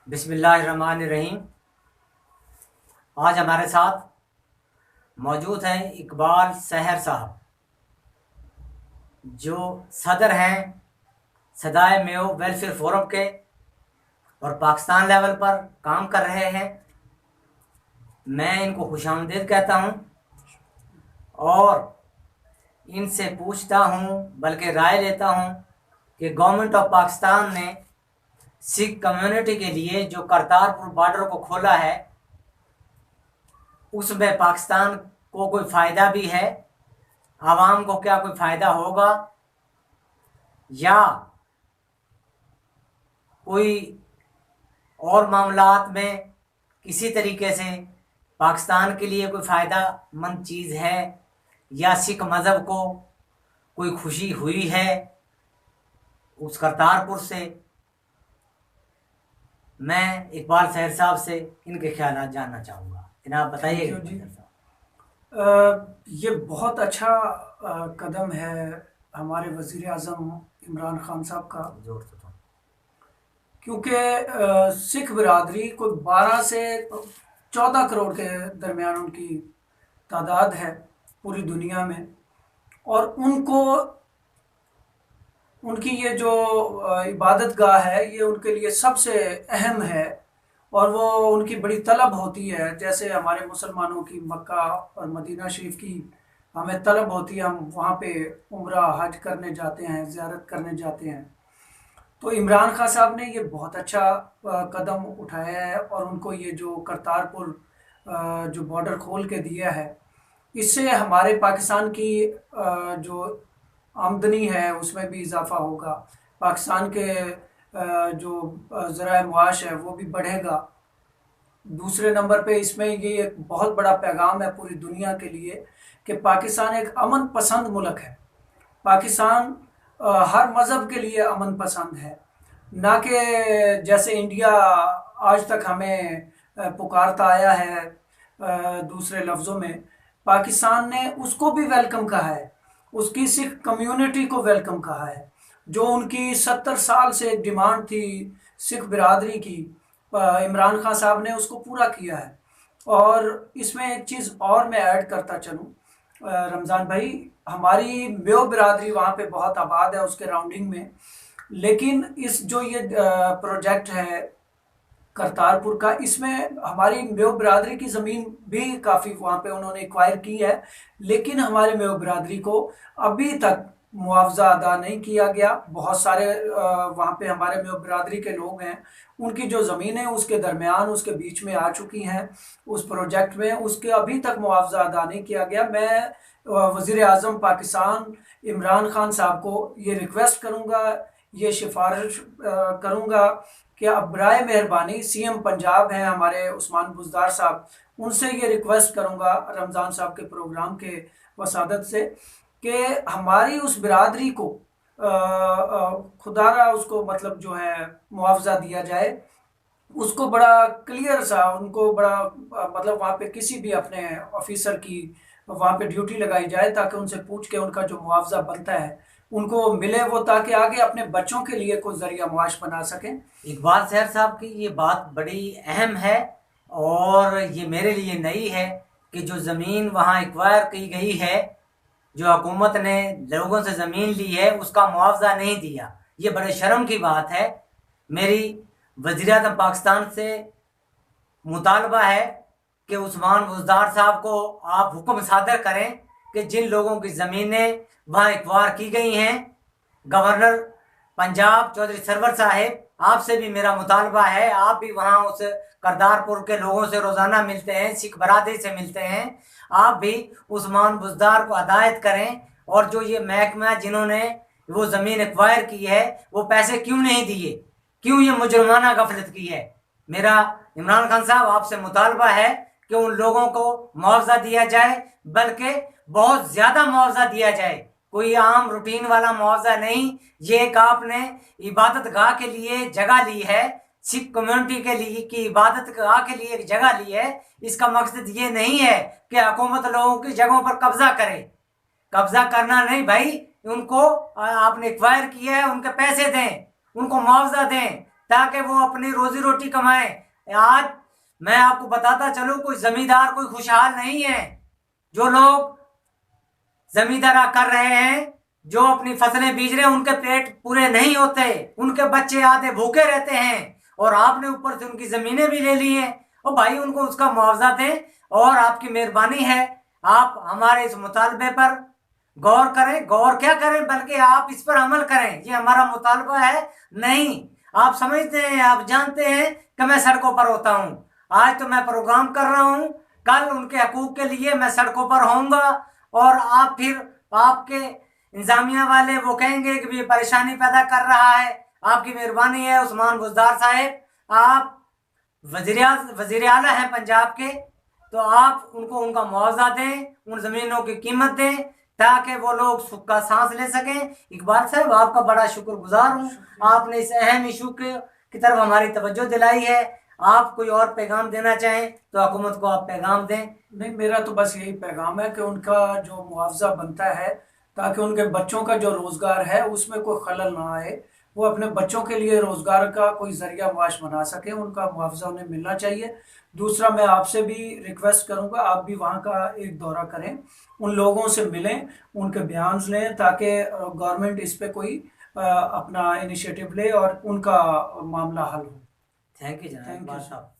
बिस्मिल्लाहिर्रहमानिर्रहीम। आज हमारे साथ मौजूद हैं इकबाल सहर साहब, जो सदर हैं सदाए मेयो वेलफेयर फोरम के और पाकिस्तान लेवल पर काम कर रहे हैं। मैं इनको खुशामदीद कहता हूं और इनसे पूछता हूं, बल्कि राय लेता हूं कि गवर्नमेंट ऑफ पाकिस्तान ने सिख कम्युनिटी के लिए जो करतारपुर बॉर्डर को खोला है, उसमें पाकिस्तान को कोई फ़ायदा भी है? आवाम को क्या कोई फ़ायदा होगा, या कोई और मामलात में किसी तरीके से पाकिस्तान के लिए कोई फ़ायदा मंद चीज़ है, या सिख मज़हब को कोई खुशी हुई है उस करतारपुर से? मैं इकबाल सहर साहब से इनके ख्यालात जानना चाहूँगा। जनाब बताइए। जी। ये बहुत अच्छा कदम है हमारे वज़ीर आज़म इमरान खान साहब का, जोर से तो। क्योंकि सिख बिरादरी कोई 12 से 14 करोड़ के दरमियान उनकी तादाद है पूरी दुनिया में। और उनको उनकी ये जो इबादत गाह है, ये उनके लिए सबसे अहम है और वो उनकी बड़ी तलब होती है। जैसे हमारे मुसलमानों की मक्का और मदीना शरीफ की हमें तलब होती है, हम वहाँ पे उम्रा हज करने जाते हैं, ज़ियारत करने जाते हैं। तो इमरान खान साहब ने ये बहुत अच्छा कदम उठाया है और उनको ये जो करतारपुर जो बॉर्डर खोल के दिया है, इससे हमारे पाकिस्तान की जो आमदनी है उसमें भी इजाफा होगा। पाकिस्तान के जो ज़राए मुआश है वो भी बढ़ेगा। दूसरे नंबर पे इसमें ये एक बहुत बड़ा पैगाम है पूरी दुनिया के लिए कि पाकिस्तान एक अमन पसंद मुल्क है। पाकिस्तान हर मज़हब के लिए अमन पसंद है, ना कि जैसे इंडिया आज तक हमें पुकारता आया है। दूसरे लफ्ज़ों में पाकिस्तान ने उसको भी वेलकम कहा है, उसकी सिख कम्युनिटी को वेलकम कहा है। जो उनकी 70 साल से एक डिमांड थी सिख बिरादरी की, इमरान खान साहब ने उसको पूरा किया है। और इसमें एक चीज़ और मैं ऐड करता चलूँ, रमज़ान भाई, हमारी मेयो बिरादरी वहाँ पे बहुत आबाद है उसके राउंडिंग में। लेकिन इस जो ये प्रोजेक्ट है करतारपुर का, इसमें हमारी मेयो बिरादरी की ज़मीन भी काफ़ी वहाँ पे उन्होंने एक्वायर की है, लेकिन हमारे मेयो बिरादरी को अभी तक मुआवजा अदा नहीं किया गया। बहुत सारे वहाँ पे हमारे मेयो बिरादरी के लोग हैं, उनकी जो ज़मीनें उसके दरमियान उसके बीच में आ चुकी हैं उस प्रोजेक्ट में, उसके अभी तक मुआवजा अदा नहीं किया गया। मैं वज़ीर आज़म पाकिस्तान इमरान खान साहब को ये रिक्वेस्ट करूँगा, ये सिफारिश करूँगा कि अब बराए मेहरबानी सीएम पंजाब हैं हमारे उस्मान बुज़दार साहब, उनसे ये रिक्वेस्ट करूँगा रमज़ान साहब के प्रोग्राम के वसादत से कि हमारी उस बिरादरी को खुदारा उसको मतलब जो है मुआवजा दिया जाए। उसको बड़ा क्लियर सा उनको बड़ा मतलब वहाँ पे किसी भी अपने ऑफिसर की वहाँ पे ड्यूटी लगाई जाए, ताकि उनसे पूछ के उनका जो मुआवजा बनता है उनको मिले, वो ताकि आगे अपने बच्चों के लिए कोई जरिया मुआश बना सकें। इकबाल सहर साहब की ये बात बड़ी अहम है और ये मेरे लिए नई है कि जो ज़मीन वहाँ एक्वायर की गई है, जो हुकूमत ने लोगों से ज़मीन ली है, उसका मुआवजा नहीं दिया। ये बड़े शर्म की बात है। मेरी वज़ीर-ए-आज़म पाकिस्तान से मुतालबा है कि उस्मान बुज़दार साहब को आप हुक्म सादर करें कि जिन लोगों की ज़मीनें वहाँ एक्वायर की गई हैं, गवर्नर पंजाब चौधरी सरवर साहिब, आपसे भी मेरा मुतालबा है, आप भी वहाँ उस करतारपुर के लोगों से रोज़ाना मिलते हैं, सिख बरादरी से मिलते हैं, आप भी उस्मान बुज़दार को हदायत करें और जो ये महकमा जिन्होंने वो ज़मीन एक्वायर की है, वो पैसे क्यों नहीं दिए, क्यों ये मुजरमाना गफलत की है? मेरा इमरान खान साहब आपसे मुतालबा है कि उन लोगों को मुआवजा दिया जाए, बल्कि बहुत ज़्यादा मुआवजा दिया जाए, कोई आम रूटीन वाला मुआवजा नहीं। ये एक आपने इबादत गाह के लिए जगह ली है, सिख कम्युनिटी के लिए की इबादत गाह के लिए एक जगह ली है। इसका मकसद ये नहीं है कि हुकूमत लोगों की जगहों पर कब्जा करे। कब्जा करना नहीं भाई, उनको आपने एक्वायर किया है, उनके पैसे दें, उनको मुआवजा दें, ताकि वो अपनी रोजी रोटी कमाएं। आज मैं आपको बताता चलूं, कोई जमींदार कोई खुशहाल नहीं है। जो लोग जमींदारा कर रहे हैं, जो अपनी फसलें बीज रहे हैं, उनके पेट पूरे नहीं होते, उनके बच्चे आधे भूखे रहते हैं, और आपने ऊपर से उनकी जमीनें भी ले ली हैं। और भाई उनको उसका मुआवजा दें, और आपकी मेहरबानी है आप हमारे इस मुतालबे पर गौर करें। गौर क्या करें, बल्कि आप इस पर अमल करें। ये हमारा मुतालबा है। नहीं, आप समझते हैं, आप जानते हैं कि मैं सड़कों पर होता हूं। आज तो मैं प्रोग्राम कर रहा हूं, कल उनके हकूक के लिए मैं सड़कों पर होऊंगा, और आप फिर आपके इंतजामिया वाले वो कहेंगे कि ये परेशानी पैदा कर रहा है। आपकी मेहरबानी है उस्मान बुज़दार साहब, आप वजीर आला हैं पंजाब के, तो आप उनको उनका मुआवजा दें, उन ज़मीनों की कीमत दें, ताकि वो लोग सुख का सांस ले सकें। इकबाल साहब, आपका बड़ा शुक्रगुजार हूँ, आपने इस अहम इशू की तरफ हमारी तवज्जो दिलाई है। आप कोई और पैगाम देना चाहें तो हुकूमत को आप पैगाम दें। नहीं, मेरा तो बस यही पैगाम है कि उनका जो मुआवजा बनता है, ताकि उनके बच्चों का जो रोज़गार है उसमें कोई खलल ना आए, वो अपने बच्चों के लिए रोज़गार का कोई ज़रिया माश बना सके, उनका मुआवजा उन्हें मिलना चाहिए। दूसरा, मैं आपसे भी रिक्वेस्ट करूंगा, आप भी वहाँ का एक दौरा करें, उन लोगों से मिलें, उनके बयान लें, ताकि गवर्नमेंट इस पे कोई अपना इनिशिएटिव ले और उनका मामला हल हो। थैंक यू जनाब। Thank you.